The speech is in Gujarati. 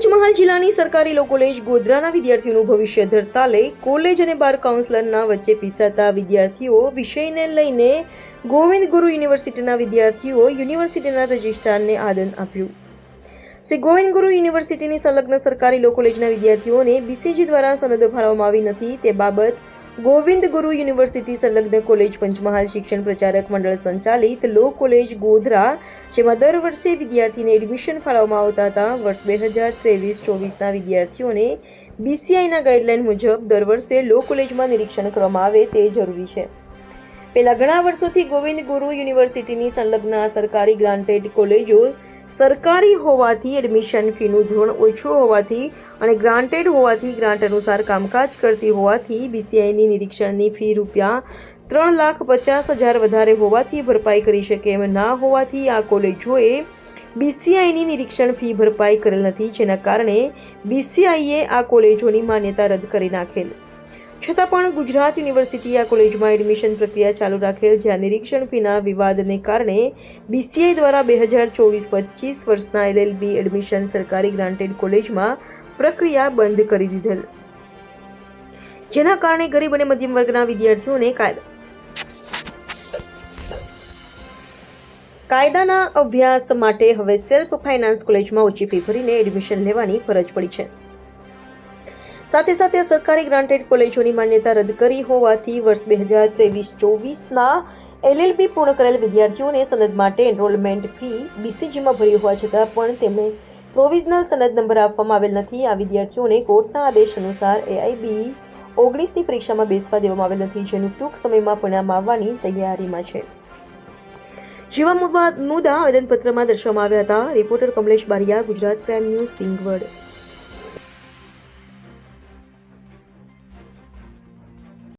પંચમહાલ જિલ્લાની સરકારી લો કોલેજ ગોધરાના વિદ્યાર્થીઓનું ભવિષ્ય ધરતા લઈ કોલેજ અને બાર કાઉન્સિલરના વચ્ચે પીસાતા વિદ્યાર્થીઓ વિષયને લઈને ગોવિંદ ગુરુ યુનિવર્સિટીના વિદ્યાર્થીઓ યુનિવર્સિટીના રજિસ્ટ્રારને આદન આપ્યું। શ્રી ગોવિંદ ગુરુ યુનિવર્સિટીની સંલગ્ન સરકારી લો કોલેજના વિદ્યાર્થીઓને બીસીજી દ્વારા સનદ ફાળવવામાં આવી નથી તે બાબત ગોવિંદ ગુરુ યુનિવર્સિટી સંલગ્ન કોલેજ પંચમહાલ શિક્ષણ પ્રચારક મંડળ સંચાલિત લો કોલેજ ગોધરા જેમાં દર વર્ષે વિદ્યાર્થીને એડમિશન ફાળવવામાં આવતા હતા વર્ષ 2023-24ના વિદ્યાર્થીઓને બીસીઆઈના ગાઈડલાઈન મુજબ દર વર્ષે લો કોલેજમાં નિરીક્ષણ કરવામાં આવે તે જરૂરી છે। પહેલા ઘણા વર્ષોથી ગોવિંદ ગુરુ યુનિવર્સિટીની સંલગ્ન સરકારી ગ્રાન્ટેડ કોલેજો સરકારી હોવાથી એડમિશન ફીનું ધોરણ ઓછું હોવાથી અને ગ્રાન્ટેડ હોવાથી ગ્રાન્ટ અનુસાર કામકાજ કરતી હોવાથી બીસીઆઈની નિરીક્ષણની ફી ₹3,50,000 વધારે હોવાથી ભરપાઈ કરી શકે એમ ના હોવાથી આ કોલેજોએ બીસીઆઈની નિરીક્ષણ ફી ભરપાઈ કરેલ નથી, જેના કારણે બીસીઆઈએ આ કોલેજોની માન્યતા રદ કરી નાખેલ। છતાં પણ ગુજરાત યુનિવર્સિટીએ આ કોલેજમાં એડમિશન પ્રક્રિયા ચાલુ રાખેલ, જ્યાં નિરીક્ષણ ફીના વિવાદને કારણે બીસીઆઈ દ્વારા 2024-25 વર્ષના એલએલબી એડમિશન સરકારી ગ્રાન્ટેડ કોલેજમાં પ્રક્રિયા બંધ કરી દીધેલ, જેના કારણે ગરીબ અને મધ્યમ વર્ગના વિદ્યાર્થીઓને કાયદાના અભ્યાસ માટે હવે સેલ્ફ ફાઇનાન્સ કોલેજમાં ઓછી ફી ભરીને એડમિશન લેવાની ફરજ પડી છે। સાથે સાથે સરકારી ગ્રાન્ટેડ કોલેજોની માન્યતા રદ કરી હોવાથી વર્ષ 2023-24ના એલએલબી પૂર્ણ કરેલ વિદ્યાર્થીઓને સનદ માટે એનરોલમેન્ટ ફી બીસીજીમાં ભરી હોવા છતાં પણ તેમને પ્રોવિઝનલ સનદ નંબર આપવામાં આવેલ નથી। આ વિદ્યાર્થીઓને કોર્ટના આદેશ અનુસાર AIB 19ની પરીક્ષામાં બેસવા દેવામાં આવેલ નથી, જેનું ટૂંક સમયમાં પરિણામ આવવાની તૈયારીમાં છે। જેવા મુદ્દા આવેદનપત્રમાં દર્શાવવામાં આવ્યા હતા। Reporter Kamlesh Bariya, Gujarat crime news, Singvad.